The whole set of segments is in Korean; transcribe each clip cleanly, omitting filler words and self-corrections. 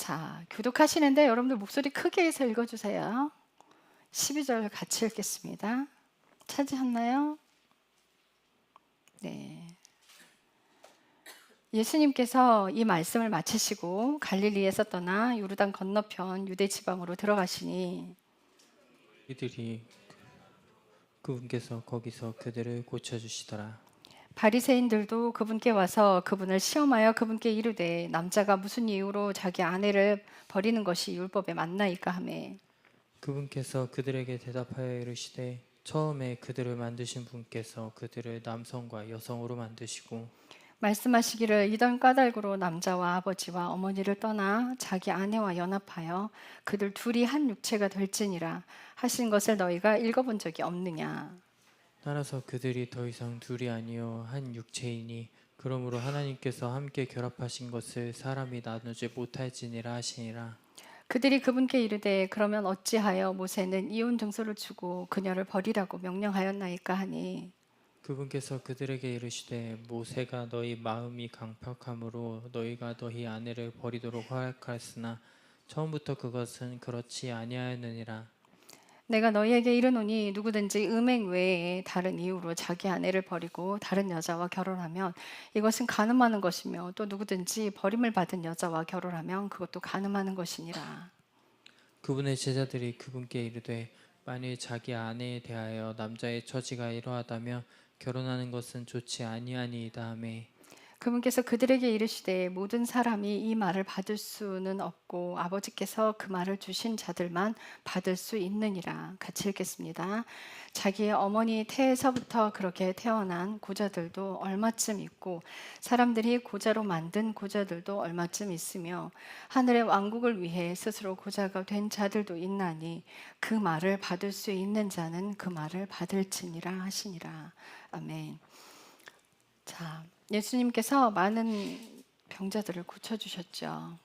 자, 교독하시는데 여러분들 목소리 크게 해서 읽어주세요. 12절 같이 읽겠습니다. 찾으셨나요? 네. 예수님께서 이 말씀을 마치시고 갈릴리에서 떠나 요르단 건너편 유대 지방으로 들어가시니 이들이 그분께서 거기서 그들을 고쳐주시더라. 바리새인들도 그분께 와서 그분을 시험하여 그분께 이르되 남자가 무슨 이유로 자기 아내를 버리는 것이 율법에 맞나이까 하매 그분께서 그들에게 대답하여 이르시되 처음에 그들을 만드신 분께서 그들을 남성과 여성으로 만드시고 말씀하시기를 이던 까닭으로 남자와 아버지와 어머니를 떠나 자기 아내와 연합하여 그들 둘이 한 육체가 될지니라 하신 것을 너희가 읽어본 적이 없느냐. 따라서 그들이 더 이상 둘이 아니요 한 육체이니 그러므로 하나님께서 함께 결합하신 것을 사람이 나누지 못할지니라 하시니라. 그들이 그분께 이르되 그러면 어찌하여 모세는 이혼 증서를 주고 그녀를 버리라고 명령하였나이까 하니 그분께서 그들에게 이르시되 모세가 너희 마음이 강팍함으로 너희가 너희 아내를 버리도록 허락하였으나 처음부터 그것은 그렇지 아니하였느니라. 내가 너희에게 이르노니 누구든지 음행 외에 다른 이유로 자기 아내를 버리고 다른 여자와 결혼하면 이것은 간음하는 것이며 또 누구든지 버림을 받은 여자와 결혼하면 그것도 간음하는 것이니라. 그분의 제자들이 그분께 이르되 만일 자기 아내에 대하여 남자의 처지가 이러하다면 결혼하는 것은 좋지 아니하니이다 하매 그분께서 그들에게 이르시되 모든 사람이 이 말을 받을 수는 없고 아버지께서 그 말을 주신 자들만 받을 수 있느니라. 같이 읽겠습니다. 자기의 어머니 태에서부터 그렇게 태어난 고자들도 얼마쯤 있고 사람들이 고자로 만든 고자들도 얼마쯤 있으며 하늘의 왕국을 위해 스스로 고자가 된 자들도 있나니 그 말을 받을 수 있는 자는 그 말을 받을지니라 하시니라. 아멘. 자, 예수님께서 많은 병자들을 고쳐주셨죠.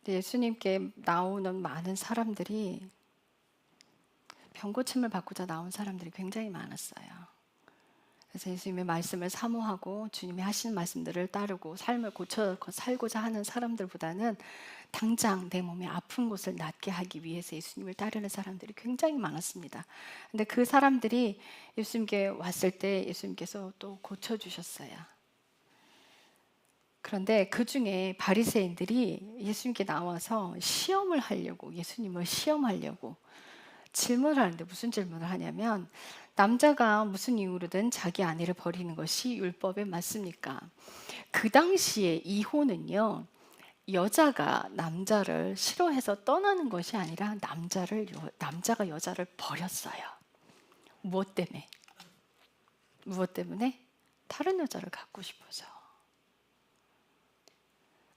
예수님께 나오는 많은 사람들이 병 고침을 받고자 나온 사람들이 굉장히 많았어요. 그래서 예수님의 말씀을 사모하고 주님이 하시는 말씀들을 따르고 삶을 고쳐 살고자 하는 사람들보다는 당장 내 몸에 아픈 곳을 낫게 하기 위해서 예수님을 따르는 사람들이 굉장히 많았습니다. 근데 그 사람들이 예수님께 왔을 때 예수님께서 또 고쳐주셨어요. 그런데 그 중에 바리새인들이 예수님께 나와서 시험을 하려고 예수님을 시험하려고 질문을 하는데 무슨 질문을 하냐면 남자가 무슨 이유로든 자기 아내를 버리는 것이 율법에 맞습니까? 그 당시에 이혼은요. 여자가 남자를 싫어해서 떠나는 것이 아니라 남자가 여자를 버렸어요. 무엇 때문에? 무엇 때문에? 다른 여자를 갖고 싶어서.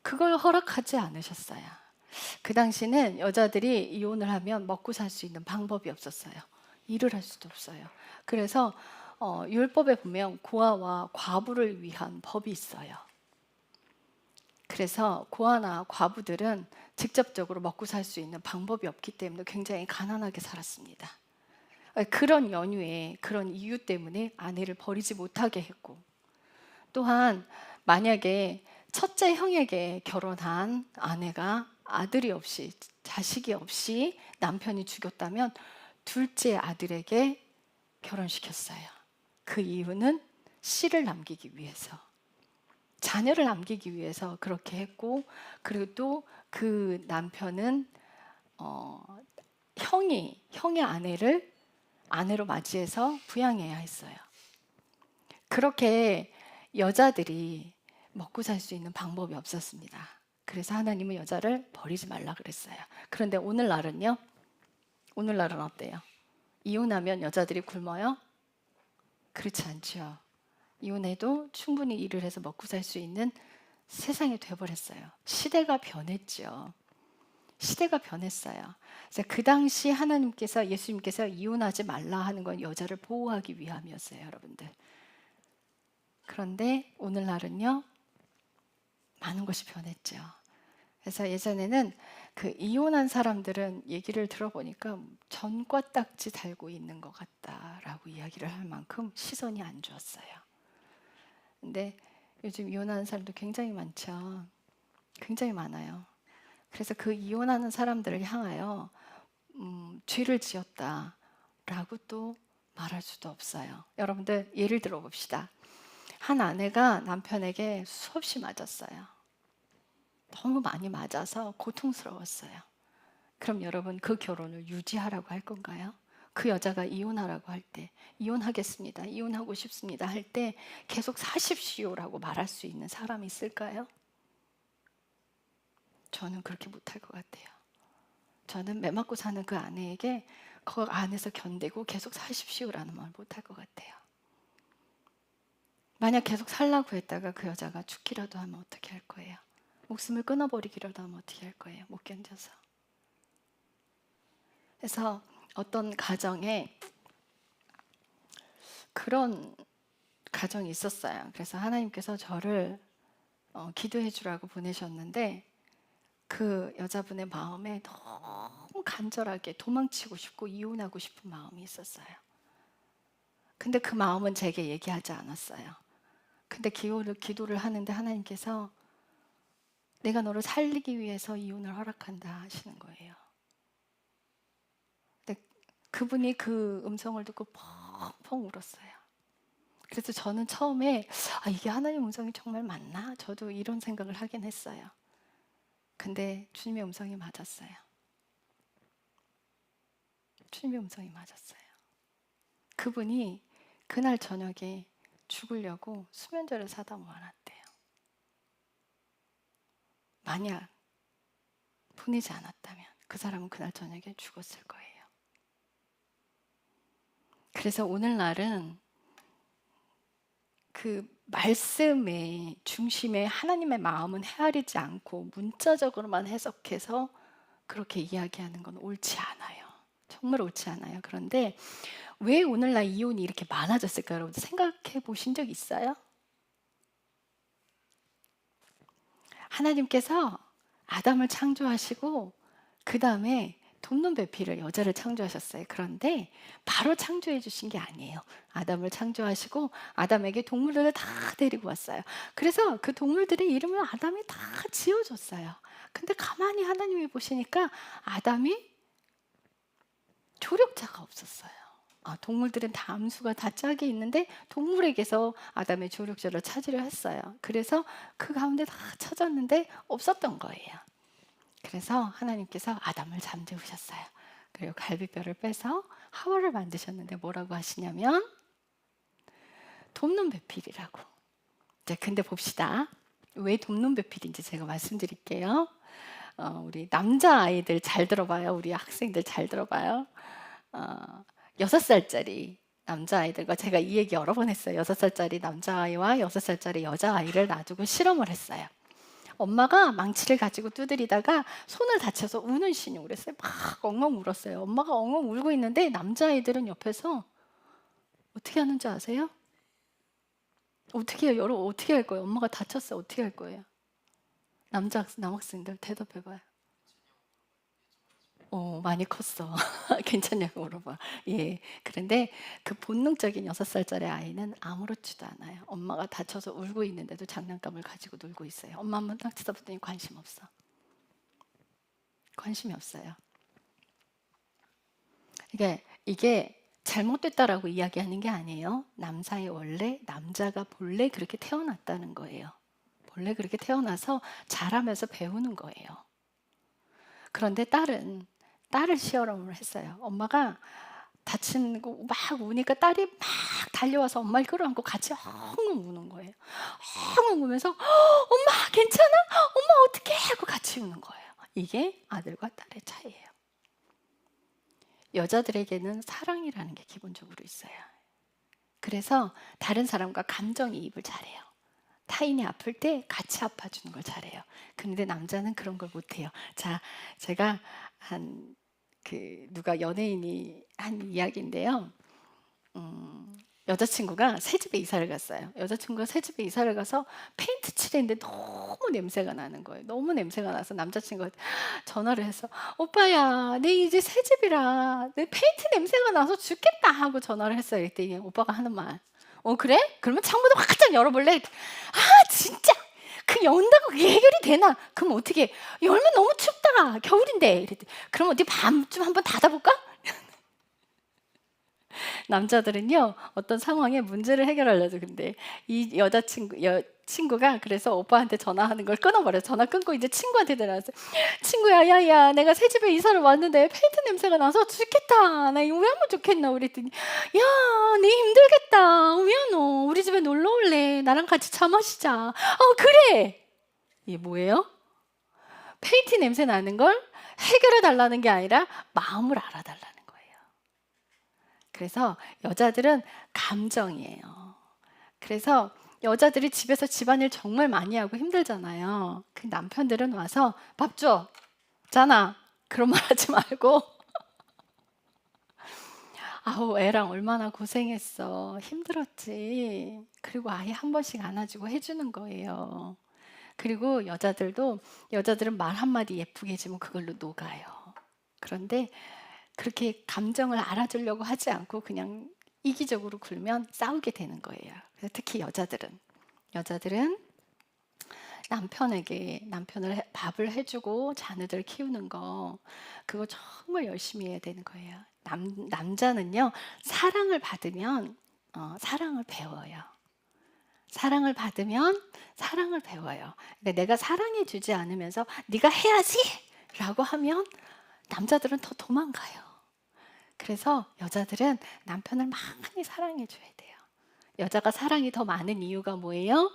그걸 허락하지 않으셨어요. 그 당시는 여자들이 이혼을 하면 먹고 살 수 있는 방법이 없었어요. 일을 할 수도 없어요. 그래서 율법에 보면 고아와 과부를 위한 법이 있어요. 그래서 고아나 과부들은 직접적으로 먹고 살 수 있는 방법이 없기 때문에 굉장히 가난하게 살았습니다. 그런 연유에 그런 이유 때문에 아내를 버리지 못하게 했고 또한 만약에 첫째 형에게 결혼한 아내가 아들이 없이 자식이 없이 남편이 죽였다면 둘째 아들에게 결혼시켰어요. 그 이유는 씨를 남기기 위해서. 자녀를 남기기 위해서 그렇게 했고 그리고 또 그 남편은 형의 아내를 아내로 맞이해서 부양해야 했어요. 그렇게 여자들이 먹고 살 수 있는 방법이 없었습니다. 그래서 하나님은 여자를 버리지 말라 그랬어요. 그런데 오늘날은요? 오늘날은 어때요? 이혼하면 여자들이 굶어요? 그렇지 않죠. 이혼해도 충분히 일을 해서 먹고 살 수 있는 세상이 되어버렸어요. 시대가 변했죠. 시대가 변했어요. 그래서 그 당시 하나님께서 예수님께서 이혼하지 말라 하는 건 여자를 보호하기 위함이었어요, 여러분들. 그런데 오늘날은요, 많은 것이 변했죠. 그래서 예전에는 그 이혼한 사람들은 얘기를 들어보니까 전과 딱지 달고 있는 것 같다라고 이야기를 할 만큼 시선이 안 좋았어요. 근데 요즘 이혼하는 사람도 굉장히 많죠. 굉장히 많아요. 그래서 그 이혼하는 사람들을 향하여 죄를 지었다라고 또 말할 수도 없어요. 여러분들 예를 들어 봅시다. 한 아내가 남편에게 수없이 맞았어요. 너무 많이 맞아서 고통스러웠어요. 그럼 여러분 그 결혼을 유지하라고 할 건가요? 그 여자가 이혼하라고 할 때, 이혼하겠습니다, 이혼하고 싶습니다 할 때 계속 사십시오라고 말할 수 있는 사람이 있을까요? 저는 그렇게 못할 것 같아요. 저는 매 맞고 사는 그 아내에게 그 안에서 견디고 계속 사십시오라는 말 못할 것 같아요. 만약 계속 살라고 했다가 그 여자가 죽기라도 하면 어떻게 할 거예요? 목숨을 끊어버리기라도 하면 어떻게 할 거예요? 못 견뎌서. 그래서 어떤 가정에 그런 가정이 있었어요. 그래서 하나님께서 저를 기도해 주라고 보내셨는데 그 여자분의 마음에 너무 간절하게 도망치고 싶고 이혼하고 싶은 마음이 있었어요. 근데 그 마음은 제게 얘기하지 않았어요. 근데 기도를 하는데 하나님께서 내가 너를 살리기 위해서 이혼을 허락한다 하시는 거예요. 근데 그분이 그 음성을 듣고 펑펑 울었어요. 그래서 저는 처음에 이게 하나님 음성이 정말 맞나? 저도 이런 생각을 하긴 했어요. 근데 주님의 음성이 맞았어요. 주님의 음성이 맞았어요. 그분이 그날 저녁에 죽으려고 수면제를 사다 모아놨대요. 만약 보내지 않았다면 그 사람은 그날 저녁에 죽었을 거예요. 그래서 오늘날은 그 말씀의 중심에 하나님의 마음은 헤아리지 않고 문자적으로만 해석해서 그렇게 이야기하는 건 옳지 않아요. 정말 옳지 않아요. 그런데 왜 오늘날 이혼이 이렇게 많아졌을까요? 여러분 생각해 보신 적 있어요? 하나님께서 아담을 창조하시고 그 다음에 돕는 배필을 여자를 창조하셨어요. 그런데 바로 창조해 주신 게 아니에요. 아담을 창조하시고 아담에게 동물들을 다 데리고 왔어요. 그래서 그 동물들의 이름을 아담이 다 지어줬어요. 근데 가만히 하나님이 보시니까 아담이 조력자가 없었어요. 동물들은 다 암수가 다 짝이 있는데 동물에게서 아담의 조력자를 찾으려 했어요. 그래서 그 가운데 다 찾았는데 없었던 거예요. 그래서 하나님께서 아담을 잠재우셨어요. 그리고 갈비뼈를 빼서 하와를 만드셨는데 뭐라고 하시냐면 돕는 배필이라고. 자, 근데 봅시다. 왜 돕는 배필인지 제가 말씀드릴게요. 우리 남자 아이들 잘 들어봐요. 우리 학생들 잘 들어봐요. 6살짜리 남자아이들과 제가 이 얘기 여러 번 했어요. 6살짜리 남자아이와 6살짜리 여자아이를 놔두고 실험을 했어요. 엄마가 망치를 가지고 두드리다가 손을 다쳐서 우는 신용을 했어요. 막 엉엉 울었어요. 엄마가 엉엉 울고 있는데 남자아이들은 옆에서 어떻게 하는지 아세요? 어떻게 해요? 여러분 어떻게 할 거예요? 엄마가 다쳤어요. 어떻게 할 거예요? 남학생들 대답해봐요. 많이 컸어. 괜찮냐고 물어봐. 예. 그런데 그 본능적인 6살짜리 아이는 아무렇지도 않아요. 엄마가 다쳐서 울고 있는데도 장난감을 가지고 놀고 있어요. 엄마 한번 딱 쳐다봤더니 관심 없어. 관심이 없어요. 이게 잘못됐다라고 이야기하는 게 아니에요. 남자의 원래, 남자가 본래 그렇게 태어났다는 거예요. 본래 그렇게 태어나서 자라면서 배우는 거예요. 그런데 딸을 시험을 했어요. 엄마가 다친 거 막 우니까 딸이 막 달려와서 엄마를 끌어안고 같이 엉엉 우는 거예요. 엉엉 우면서 엄마 괜찮아? 엄마 어떡해? 하고 같이 우는 거예요. 이게 아들과 딸의 차이예요. 여자들에게는 사랑이라는 게 기본적으로 있어요. 그래서 다른 사람과 감정이입을 잘해요. 타인이 아플 때 같이 아파주는 걸 잘해요. 그런데 남자는 그런 걸 못해요. 자, 제가 누가 연예인이 한 이야기인데요. 여자친구가 새 집에 이사를 갔어요. 여자친구가 새 집에 이사를 가서 페인트 칠했는데 너무 냄새가 나는 거예요. 너무 냄새가 나서 남자친구가 전화를 해서 오빠야, 내 이제 새 집이라 내 페인트 냄새가 나서 죽겠다 하고 전화를 했어요. 그랬더니 오빠가 하는 말, 그래? 그러면 창문을 활짝 열어볼래? 아, 진짜 그 연다고 그게 해결이 되나? 그럼 어떻게 해? 열면 너무 춥다, 겨울인데. 이랬더니 그럼 어디 밤좀 한번 닫아볼까? 남자들은요, 어떤 상황에 문제를 해결하려고. 근데 이 친구가 그래서 오빠한테 전화하는 걸 끊어버려요. 전화 끊고 이제 친구한테 전화했어요. 친구야, 야야, 내가 새 집에 이사를 왔는데 페인트 냄새가 나서 죽겠다. 나 이거 왜 하면 좋겠나? 그랬더니 야, 네 힘들겠다. 왜 너 우리 집에 놀러 올래? 나랑 같이 차 마시자. 그래. 이게 뭐예요? 페인트 냄새 나는 걸 해결해 달라는 게 아니라 마음을 알아달라는 거예요. 그래서 여자들은 감정이에요. 그래서 여자들이 집에서 집안일 정말 많이 하고 힘들잖아요. 그 남편들은 와서 밥 줘, 잖아. 그런 말 하지 말고 아우, 애랑 얼마나 고생했어. 힘들었지. 그리고 아예 한 번씩 안아주고 해주는 거예요. 그리고 여자들은 말 한마디 예쁘게 해주면 그걸로 녹아요. 그런데 그렇게 감정을 알아주려고 하지 않고 그냥 이기적으로 굴면 싸우게 되는 거예요. 그래서 특히 여자들은 남편을 밥을 해주고 자녀들 키우는 거, 그거 정말 열심히 해야 되는 거예요. 남자는요, 사랑을 받으면 사랑을 배워요. 사랑을 받으면 사랑을 배워요. 근데 내가 사랑해 주지 않으면서 네가 해야지 라고 하면 남자들은 더 도망가요. 그래서 여자들은 남편을 많이 사랑해 줘야 돼요. 여자가 사랑이 더 많은 이유가 뭐예요?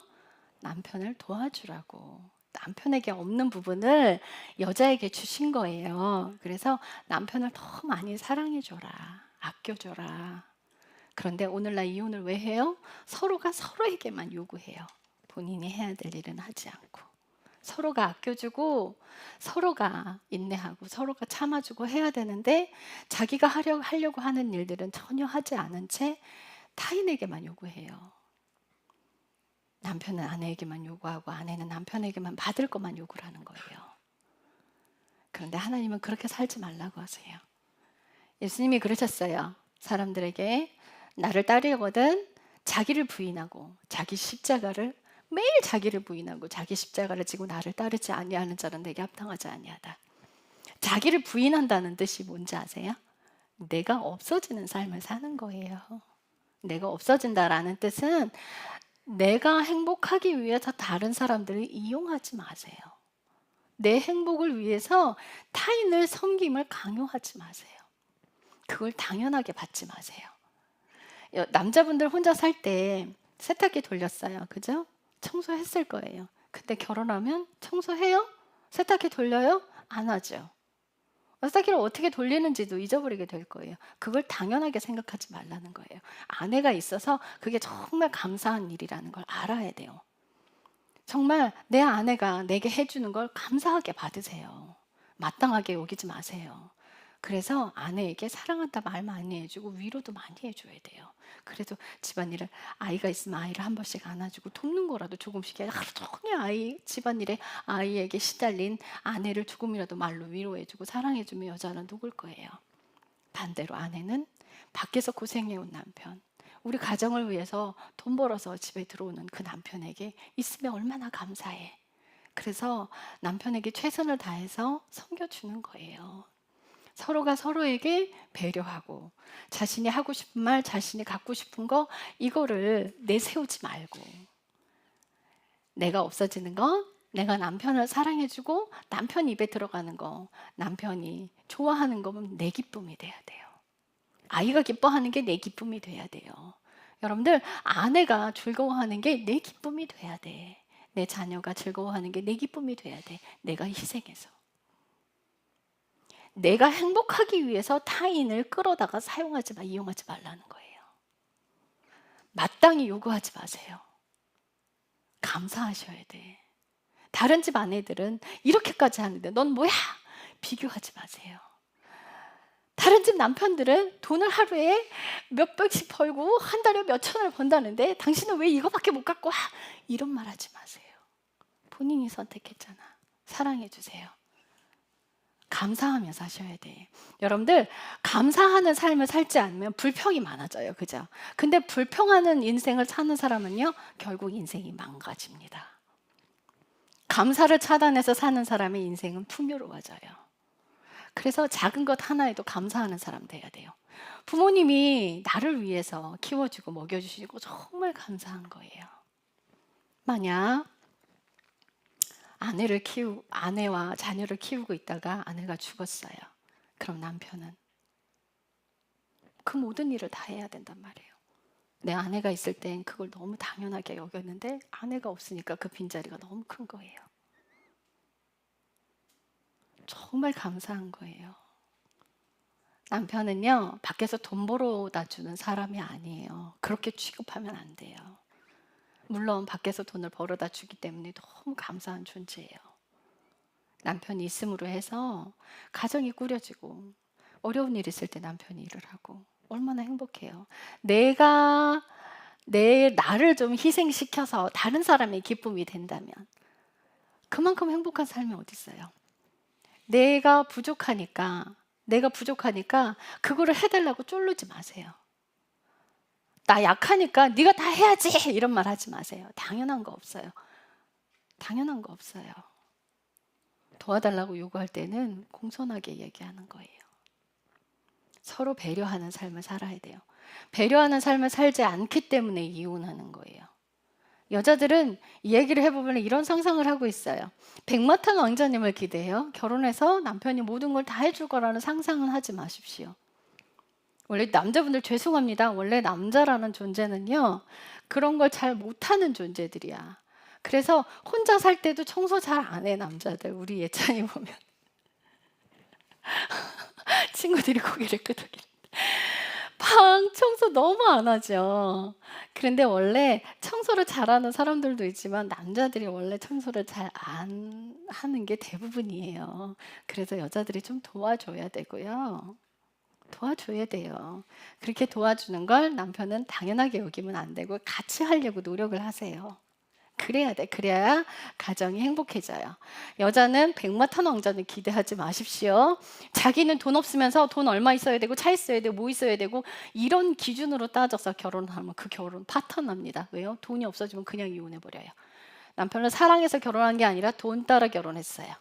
남편을 도와주라고. 남편에게 없는 부분을 여자에게 주신 거예요. 그래서 남편을 더 많이 사랑해 줘라. 아껴 줘라. 그런데 오늘날 이혼을 왜 해요? 서로가 서로에게만 요구해요. 본인이 해야 될 일은 하지 않고. 서로가 아껴주고 서로가 인내하고 서로가 참아주고 해야 되는데 자기가 하려고 하는 일들은 전혀 하지 않은 채 타인에게만 요구해요. 남편은 아내에게만 요구하고 아내는 남편에게만 받을 것만 요구를 하는 거예요. 그런데 하나님은 그렇게 살지 말라고 하세요. 예수님이 그러셨어요. 사람들에게 나를 따르거든 자기를 부인하고 자기 십자가를 매일 자기를 부인하고 자기 십자가를 지고 나를 따르지 아니하는 자는 내게 합당하지 아니하다. 자기를 부인한다는 뜻이 뭔지 아세요? 내가 없어지는 삶을 사는 거예요. 내가 없어진다라는 뜻은 내가 행복하기 위해서 다른 사람들을 이용하지 마세요. 내 행복을 위해서 타인을 섬김을 강요하지 마세요. 그걸 당연하게 받지 마세요. 남자분들 혼자 살 때 세탁기 돌렸어요. 그죠? 청소했을 거예요. 근데 결혼하면 청소해요? 세탁기 돌려요? 안 하죠. 세탁기를 어떻게 돌리는지도 잊어버리게 될 거예요. 그걸 당연하게 생각하지 말라는 거예요. 아내가 있어서 그게 정말 감사한 일이라는 걸 알아야 돼요. 정말 내 아내가 내게 해주는 걸 감사하게 받으세요. 마땅하게 여기지 마세요. 그래서 아내에게 사랑한다 말 많이 해주고 위로도 많이 해줘야 돼요. 그래도 집안일을 아이가 있으면 아이를 한 번씩 안아주고 돕는 거라도 조금씩 해. 하루 종일 집안일에 아이에게 시달린 아내를 조금이라도 말로 위로해주고 사랑해주면 여자는 누굴 거예요. 반대로 아내는 밖에서 고생해온 남편, 우리 가정을 위해서 돈 벌어서 집에 들어오는 그 남편에게 있으면 얼마나 감사해. 그래서 남편에게 최선을 다해서 섬겨주는 거예요. 서로가 서로에게 배려하고 자신이 하고 싶은 말, 자신이 갖고 싶은 거 이거를 내세우지 말고 내가 없어지는 거, 내가 남편을 사랑해주고 남편 입에 들어가는 거, 남편이 좋아하는 거면 내 기쁨이 돼야 돼요. 아이가 기뻐하는 게 내 기쁨이 돼야 돼요. 여러분들 아내가 즐거워하는 게 내 기쁨이 돼야 돼. 내 자녀가 즐거워하는 게 내 기쁨이 돼야 돼. 내가 희생해서. 내가 행복하기 위해서 타인을 끌어다가 이용하지 말라는 거예요. 마땅히 요구하지 마세요. 감사하셔야 돼. 다른 집 아내들은 이렇게까지 하는데 넌 뭐야? 비교하지 마세요. 다른 집 남편들은 돈을 하루에 몇백씩 벌고 한 달에 몇천을 번다는데 당신은 왜 이거밖에 못 갖고 와? 이런 말 하지 마세요. 본인이 선택했잖아. 사랑해 주세요. 감사하며 사셔야 돼. 여러분들 감사하는 삶을 살지 않으면 불평이 많아져요. 그죠? 근데 불평하는 인생을 사는 사람은요, 결국 인생이 망가집니다. 감사를 차단해서 사는 사람의 인생은 풍요로워져요. 그래서 작은 것 하나에도 감사하는 사람 돼야 돼요. 부모님이 나를 위해서 키워주고 먹여주시고 정말 감사한 거예요. 만약 아내와 자녀를 키우고 있다가 아내가 죽었어요. 그럼 남편은 그 모든 일을 다 해야 된단 말이에요. 내 아내가 있을 땐 그걸 너무 당연하게 여겼는데 아내가 없으니까 그 빈자리가 너무 큰 거예요. 정말 감사한 거예요. 남편은요, 밖에서 돈 벌어다 주는 사람이 아니에요. 그렇게 취급하면 안 돼요. 물론 밖에서 돈을 벌어다 주기 때문에 너무 감사한 존재예요. 남편이 있음으로 해서 가정이 꾸려지고 어려운 일 있을 때 남편이 일을 하고 얼마나 행복해요. 내가 나를 좀 희생시켜서 다른 사람의 기쁨이 된다면 그만큼 행복한 삶이 어디 있어요? 내가 부족하니까 그거를 해달라고 쫄르지 마세요. 나 약하니까 네가 다 해야지 이런 말 하지 마세요. 당연한 거 없어요. 당연한 거 없어요. 도와달라고 요구할 때는 공손하게 얘기하는 거예요. 서로 배려하는 삶을 살아야 돼요. 배려하는 삶을 살지 않기 때문에 이혼하는 거예요. 여자들은 이 얘기를 해보면 이런 상상을 하고 있어요. 백마탄 왕자님을 기대해요. 결혼해서 남편이 모든 걸 다 해줄 거라는 상상은 하지 마십시오. 원래 남자분들 죄송합니다. 원래 남자라는 존재는요, 그런 걸 잘 못하는 존재들이야. 그래서 혼자 살 때도 청소 잘 안 해, 남자들. 우리 예찬이 보면. 친구들이 고개를 끄덕이는데. 방 청소 너무 안 하죠. 그런데 원래 청소를 잘하는 사람들도 있지만 남자들이 원래 청소를 잘 안 하는 게 대부분이에요. 그래서 여자들이 좀 도와줘야 되고요. 도와줘야 돼요. 그렇게 도와주는 걸 남편은 당연하게 여기면 안 되고 같이 하려고 노력을 하세요. 그래야 돼. 그래야 가정이 행복해져요. 여자는 백마탄 왕자는 기대하지 마십시오. 자기는 돈 없으면서 돈 얼마 있어야 되고 차 있어야 되고 뭐 있어야 되고 이런 기준으로 따져서 결혼하면 그 결혼 파탄납니다. 왜요? 돈이 없어지면 그냥 이혼해버려요. 남편을 사랑해서 결혼한 게 아니라 돈 따라 결혼했어요.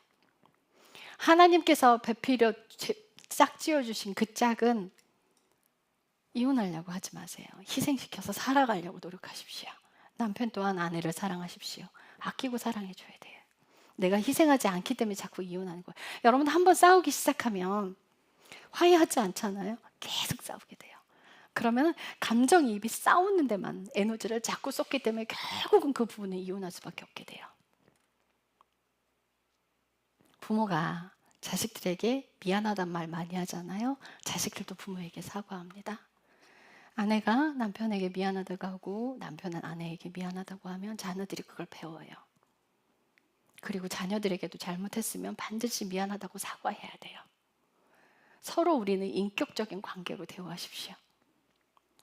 하나님께서 배필요 짝지어 주신 그 짝은 이혼하려고 하지 마세요. 희생시켜서 살아가려고 노력하십시오. 남편 또한 아내를 사랑하십시오. 아끼고 사랑해줘야 돼요. 내가 희생하지 않기 때문에 자꾸 이혼하는 거예요. 여러분 한번 싸우기 시작하면 화해하지 않잖아요. 계속 싸우게 돼요. 그러면 감정이입이 싸우는 데만 에너지를 자꾸 쏟기 때문에 결국은 그 부분에 이혼할 수밖에 없게 돼요. 부모가 자식들에게 미안하단 말 많이 하잖아요. 자식들도 부모에게 사과합니다. 아내가 남편에게 미안하다고 하고 남편은 아내에게 미안하다고 하면 자녀들이 그걸 배워요. 그리고 자녀들에게도 잘못했으면 반드시 미안하다고 사과해야 돼요. 서로 우리는 인격적인 관계로 대화하십시오.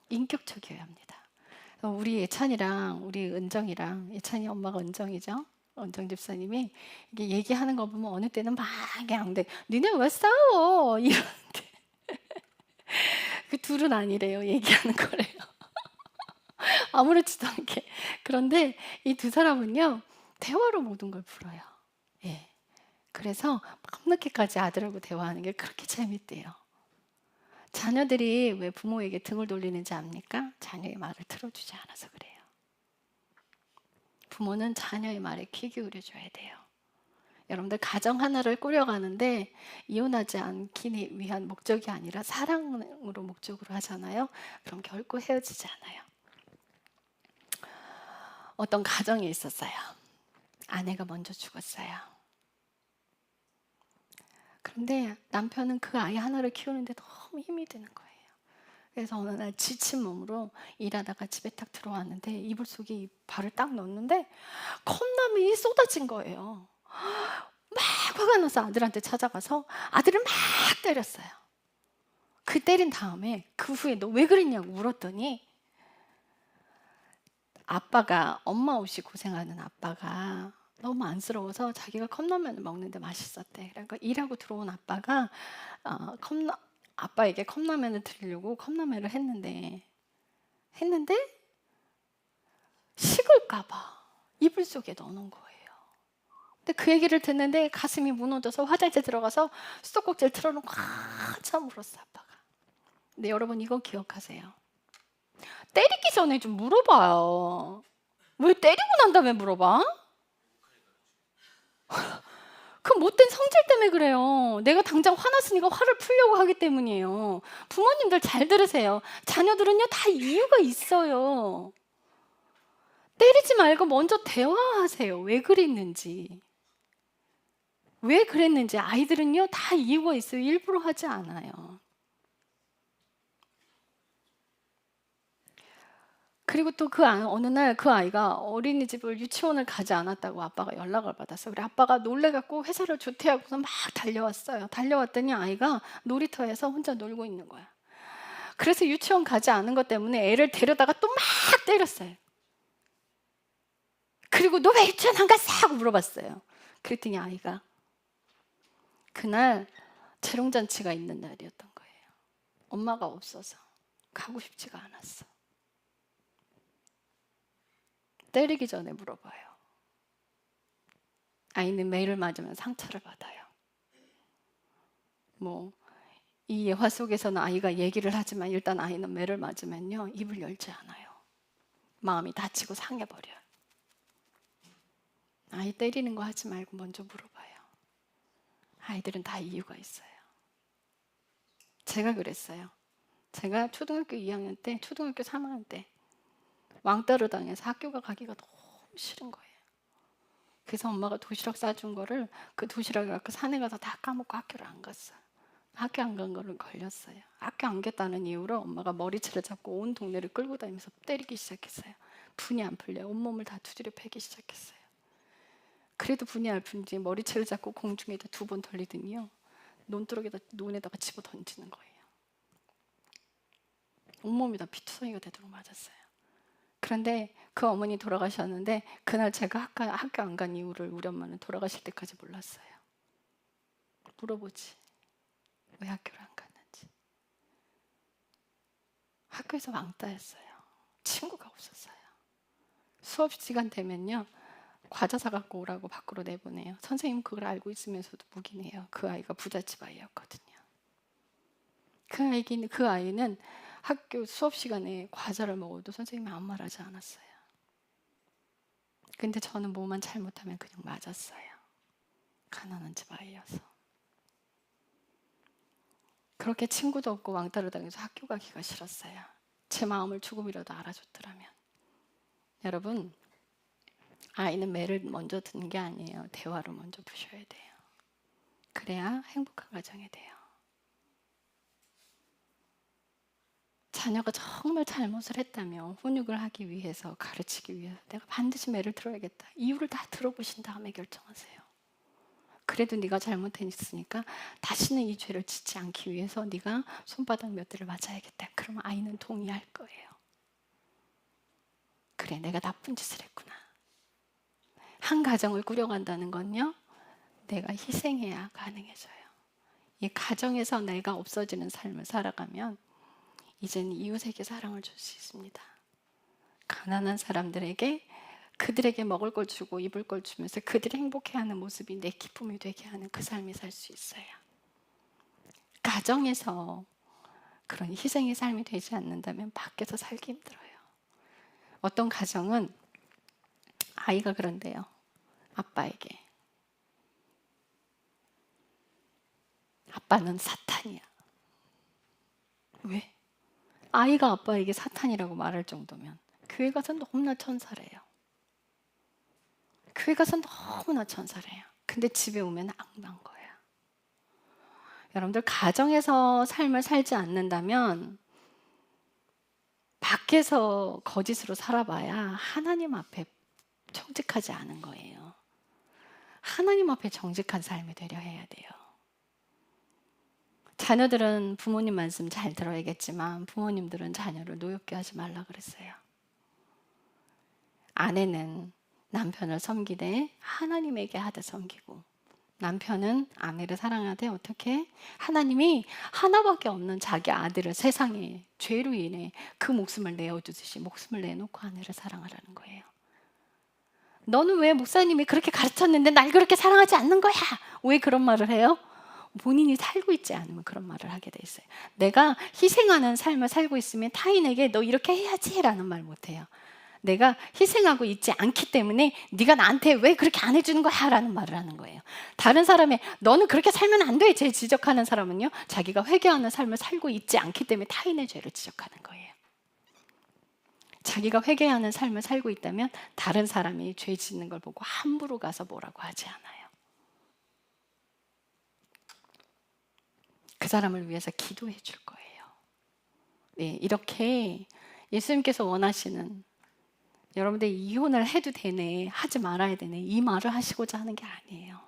인격적이어야 합니다. 우리 예찬이랑 우리 은정이랑, 예찬이 엄마가 은정이죠? 은정 집사님이 이게 얘기하는 거 보면 어느 때는 막 그냥 니네 왜 싸워? 이러는데 그 둘은 아니래요. 얘기하는 거래요. 아무렇지도 않게. 그런데 이 두 사람은요, 대화로 모든 걸 풀어요. 예. 그래서 밤늦게까지 아들하고 대화하는 게 그렇게 재밌대요. 자녀들이 왜 부모에게 등을 돌리는지 압니까? 자녀의 말을 들어주지 않아서 그래요. 부모는 자녀의 말에 귀 기울여줘야 돼요. 여러분들 가정 하나를 꾸려가는데 이혼하지 않기 위한 목적이 아니라 사랑으로 목적으로 하잖아요. 그럼 결코 헤어지지 않아요. 어떤 가정이 있었어요. 아내가 먼저 죽었어요. 그런데 남편은 그 아이 하나를 키우는데 너무 힘이 드는 거예요. 그래서 어느 날 지친 몸으로 일하다가 집에 딱 들어왔는데 이불 속에 이 발을 딱 넣었는데 컵라면이 쏟아진 거예요. 막 화가 나서 아들한테 찾아가서 아들을 막 때렸어요. 그 때린 다음에 그 후에 너 왜 그랬냐고 물었더니 아빠가, 엄마 없이 고생하는 아빠가 너무 안쓰러워서 자기가 컵라면을 먹는데 맛있었대. 그러니까 일하고 들어온 아빠가 아빠에게 컵라면을 드리려고 컵라면을 했는데 식을까 봐 이불 속에 넣어놓은 거예요. 근데 그 얘기를 듣는데 가슴이 무너져서 화장실 들어가서 수도꼭지를 틀어놓고 한참 울었어, 아빠가. 근데 여러분 이거 기억하세요. 때리기 전에 좀 물어봐요. 왜 때리고 난 다음에 물어봐? 그 못된 성질 때문에 그래요. 내가 당장 화났으니까 화를 풀려고 하기 때문이에요. 부모님들 잘 들으세요. 자녀들은요 다 이유가 있어요. 때리지 말고 먼저 대화하세요. 왜 그랬는지. 왜 그랬는지 아이들은요 다 이유가 있어요. 일부러 하지 않아요. 그리고 또 어느 날 그 아이가 어린이집을 유치원을 가지 않았다고 아빠가 연락을 받았어요. 우리 아빠가 놀래갖고 회사를 조퇴하고서 막 달려왔어요. 달려왔더니 아이가 놀이터에서 혼자 놀고 있는 거야. 그래서 유치원 가지 않은 것 때문에 애를 데려다가 또 막 때렸어요. 그리고 너 왜 유치원 안 갔어? 하고 물어봤어요. 그랬더니 아이가 그날 재롱잔치가 있는 날이었던 거예요. 엄마가 없어서 가고 싶지가 않았어. 때리기 전에 물어봐요. 아이는 매를 맞으면 상처를 받아요. 이 예화 속에서는 아이가 얘기를 하지만 일단 아이는 매를 맞으면요 입을 열지 않아요. 마음이 다치고 상해버려요. 아이 때리는 거 하지 말고 먼저 물어봐요. 아이들은 다 이유가 있어요. 제가 그랬어요. 제가 초등학교 2학년 때, 초등학교 3학년 때 왕따를 당해서 학교가 가기가 너무 싫은 거예요. 그래서 엄마가 도시락 싸준 거를 그 도시락을 갖고 산에 가서 다 까먹고 학교를 안 갔어요. 학교 안 간 거를 걸렸어요. 학교 안 갔다는 이유로 엄마가 머리채를 잡고 온 동네를 끌고 다니면서 때리기 시작했어요. 분이 안 풀려요. 온몸을 다 두드려 패기 시작했어요. 그래도 분이 안 풀지 머리채를 잡고 공중에다 2번 돌리더니요 논두렁에다 눈에다가 집어 던지는 거예요. 온몸이 다 피투성이가 되도록 맞았어요. 그런데 그 어머니 돌아가셨는데 그날 제가 학교 안 간 이유를 우리 엄마는 돌아가실 때까지 몰랐어요. 물어보지. 왜 학교를 안 갔는지. 학교에서 왕따였어요. 친구가 없었어요. 수업 시간 되면요 과자 사갖고 오라고 밖으로 내보내요. 선생님 그걸 알고 있으면서도 묵인해요. 그 아이가 부잣집 아이였거든요. 그 아이는 학교 수업 시간에 과자를 먹어도 선생님이 아무 말 하지 않았어요. 근데 저는 뭐만 잘못하면 그냥 맞았어요. 가난한 집 아이여서. 그렇게 친구도 없고 왕따를 당해서 학교 가기가 싫었어요. 제 마음을 조금이라도 알아줬더라면. 여러분, 아이는 매를 먼저 듣는 게 아니에요. 대화로 먼저 푸셔야 돼요. 그래야 행복한 가정이 돼요. 자녀가 정말 잘못을 했다면 훈육을 하기 위해서, 가르치기 위해서 내가 반드시 매를 들어야겠다. 이유를 다 들어보신 다음에 결정하세요. 그래도 네가 잘못했으니까 다시는 이 죄를 짓지 않기 위해서 네가 손바닥 몇 대를 맞아야겠다. 그러면 아이는 동의할 거예요. 그래, 내가 나쁜 짓을 했구나. 한 가정을 꾸려간다는 건요, 내가 희생해야 가능해져요. 이 가정에서 내가 없어지는 삶을 살아가면 이제는 이웃에게 사랑을 줄 수 있습니다. 가난한 사람들에게 그들에게 먹을 걸 주고 입을 걸 주면서 그들이 행복해하는 모습이 내 기쁨이 되게 하는 그 삶을 살 수 있어요. 가정에서 그런 희생의 삶이 되지 않는다면 밖에서 살기 힘들어요. 어떤 가정은 아이가 그런데요. 아빠에게 아빠는 사탄이야. 왜? 아이가 아빠에게 사탄이라고 말할 정도면 교회 가서 너무나 천사래요. 교회 가서 너무나 천사래요. 근데 집에 오면 악마인 거예요. 여러분들 가정에서 삶을 살지 않는다면 밖에서 거짓으로 살아봐야 하나님 앞에 정직하지 않은 거예요. 하나님 앞에 정직한 삶이 되려 해야 돼요. 자녀들은 부모님 말씀 잘 들어야겠지만 부모님들은 자녀를 노엽게 하지 말라 그랬어요. 아내는 남편을 섬기되 하나님에게 하되 섬기고, 남편은 아내를 사랑하되 어떻게? 하나님이 하나밖에 없는 자기 아들을 세상에 죄로 인해 그 목숨을 내어주듯이 목숨을 내놓고 아내를 사랑하라는 거예요. 너는 왜 목사님이 그렇게 가르쳤는데 날 그렇게 사랑하지 않는 거야? 왜 그런 말을 해요? 본인이 살고 있지 않으면 그런 말을 하게 돼 있어요. 내가 희생하는 삶을 살고 있으면 타인에게 너 이렇게 해야지 라는 말 못해요. 내가 희생하고 있지 않기 때문에 네가 나한테 왜 그렇게 안 해주는 거야 라는 말을 하는 거예요. 다른 사람의 너는 그렇게 살면 안 돼 제 지적하는 사람은요, 자기가 회개하는 삶을 살고 있지 않기 때문에 타인의 죄를 지적하는 거예요. 자기가 회개하는 삶을 살고 있다면 다른 사람이 죄 짓는 걸 보고 함부로 가서 뭐라고 하지 않아요. 그 사람을 위해서 기도해 줄 거예요. 네, 이렇게 예수님께서 원하시는, 여러분들 이혼을 해도 되네, 하지 말아야 되네, 이 말을 하시고자 하는 게 아니에요.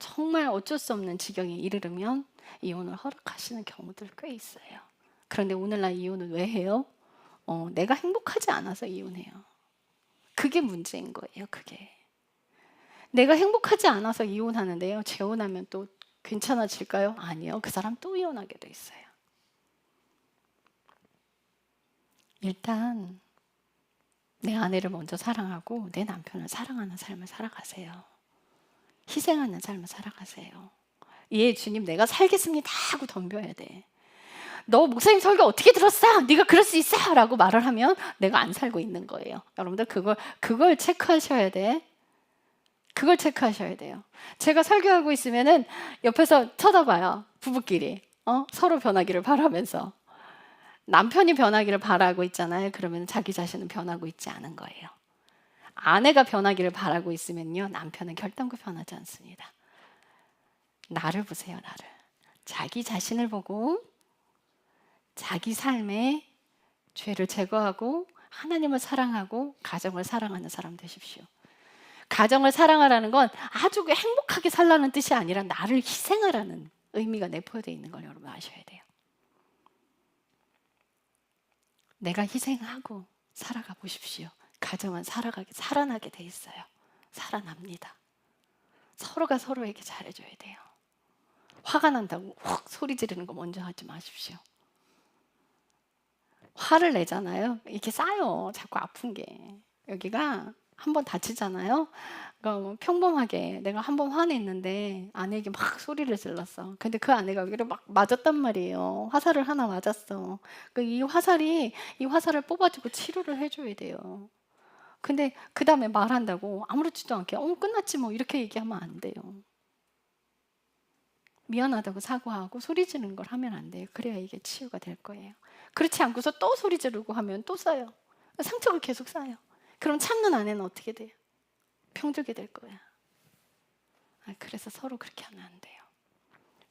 정말 어쩔 수 없는 지경에 이르르면 이혼을 허락하시는 경우들 꽤 있어요. 그런데 오늘날 이혼은 왜 해요? 내가 행복하지 않아서 이혼해요. 그게 문제인 거예요. 그게 내가 행복하지 않아서 이혼하는데요, 재혼하면 또 괜찮아질까요? 아니요. 그 사람 또 이혼하게 돼 있어요. 일단 내 아내를 먼저 사랑하고 내 남편을 사랑하는 삶을 살아가세요. 희생하는 삶을 살아가세요. 예, 주님 내가 살겠습니다 하고 덤벼야 돼. 너 목사님 설교 어떻게 들었어? 네가 그럴 수 있어? 라고 말을 하면 내가 안 살고 있는 거예요. 여러분들 그걸 체크하셔야 돼. 그걸 체크하셔야 돼요. 제가 설교하고 있으면은 옆에서 쳐다봐요. 부부끼리 서로 변하기를 바라면서. 남편이 변하기를 바라고 있잖아요. 그러면 자기 자신은 변하고 있지 않은 거예요. 아내가 변하기를 바라고 있으면요, 남편은 결단코 변하지 않습니다. 나를 보세요. 나를. 자기 자신을 보고 자기 삶의 죄를 제거하고 하나님을 사랑하고 가정을 사랑하는 사람 되십시오. 가정을 사랑하라는 건 아주 행복하게 살라는 뜻이 아니라 나를 희생하라는 의미가 내포되어 있는 걸 여러분 아셔야 돼요. 내가 희생하고 살아가 보십시오. 가정은 살아나게 돼 있어요. 살아납니다. 서로가 서로에게 잘해줘야 돼요. 화가 난다고 확 소리 지르는 거 먼저 하지 마십시오. 화를 내잖아요. 이렇게 쌓여. 자꾸 아픈 게. 여기가 한번 다치잖아요. 그러니까 평범하게 내가 한번 화냈는데 아내에게 막 소리를 질렀어. 근데 그 아내가 여기를 막 맞았단 말이에요. 화살을 하나 맞았어. 이 화살을 뽑아주고 치료를 해줘야 돼요. 근데 그 다음에 말한다고 아무렇지도 않게 끝났지 뭐 이렇게 얘기하면 안 돼요. 미안하다고 사과하고 소리 지르는 걸 하면 안 돼요. 그래야 이게 치유가 될 거예요. 그렇지 않고서 또 소리 지르고 하면 또 쌓여. 상처가 계속 쌓여. 그럼 참는 아내는 어떻게 돼요? 병들게 될 거야. 그래서 서로 그렇게 하면 안 돼요.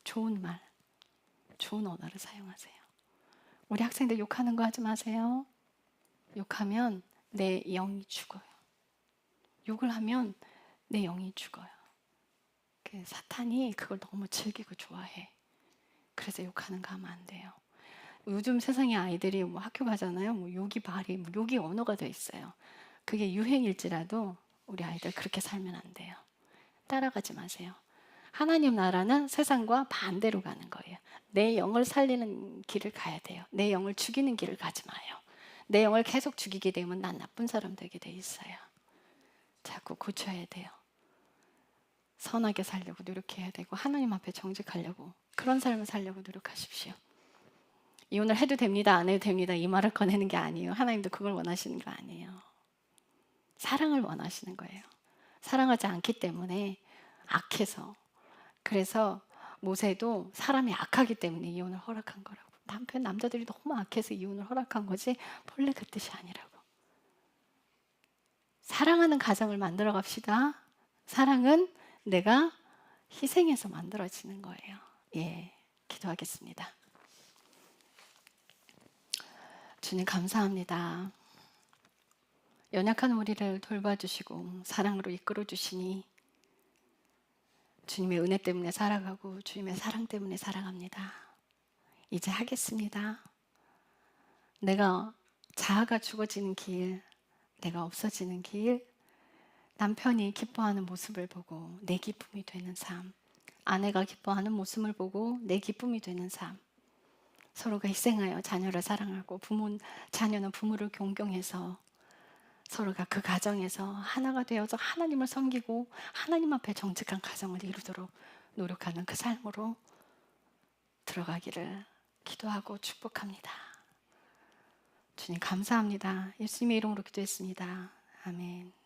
좋은 말, 좋은 언어를 사용하세요. 우리 학생들 욕하는 거 하지 마세요. 욕하면 내 영이 죽어요. 욕을 하면 내 영이 죽어요. 사탄이 그걸 너무 즐기고 좋아해. 그래서 욕하는 거 하면 안 돼요. 요즘 세상에 아이들이 학교 가잖아요. 욕이 말이, 욕이 언어가 돼 있어요. 그게 유행일지라도 우리 아이들 그렇게 살면 안 돼요. 따라가지 마세요. 하나님 나라는 세상과 반대로 가는 거예요. 내 영을 살리는 길을 가야 돼요. 내 영을 죽이는 길을 가지 마요. 내 영을 계속 죽이게 되면 난 나쁜 사람 되게 돼 있어요. 자꾸 고쳐야 돼요. 선하게 살려고 노력해야 되고 하나님 앞에 정직하려고, 그런 삶을 살려고 노력하십시오. 이혼을 해도 됩니다, 안 해도 됩니다 이 말을 꺼내는 게 아니에요. 하나님도 그걸 원하시는 거 아니에요. 사랑을 원하시는 거예요. 사랑하지 않기 때문에 악해서. 그래서 모세도 사람이 악하기 때문에 이혼을 허락한 거라고. 남자들이 너무 악해서 이혼을 허락한 거지 본래 그 뜻이 아니라고. 사랑하는 가정을 만들어 갑시다. 사랑은 내가 희생해서 만들어지는 거예요. 예, 기도하겠습니다. 주님 감사합니다. 연약한 우리를 돌봐주시고 사랑으로 이끌어 주시니 주님의 은혜 때문에 살아가고 주님의 사랑 때문에 살아갑니다. 이제 하겠습니다. 내가 자아가 죽어지는 길, 내가 없어지는 길, 남편이 기뻐하는 모습을 보고 내 기쁨이 되는 삶, 아내가 기뻐하는 모습을 보고 내 기쁨이 되는 삶, 서로가 희생하여 자녀를 사랑하고 자녀는 부모를 존경해서 서로가 그 가정에서 하나가 되어서 하나님을 섬기고 하나님 앞에 정직한 가정을 이루도록 노력하는 그 삶으로 들어가기를 기도하고 축복합니다. 주님 감사합니다. 예수님의 이름으로 기도했습니다. 아멘.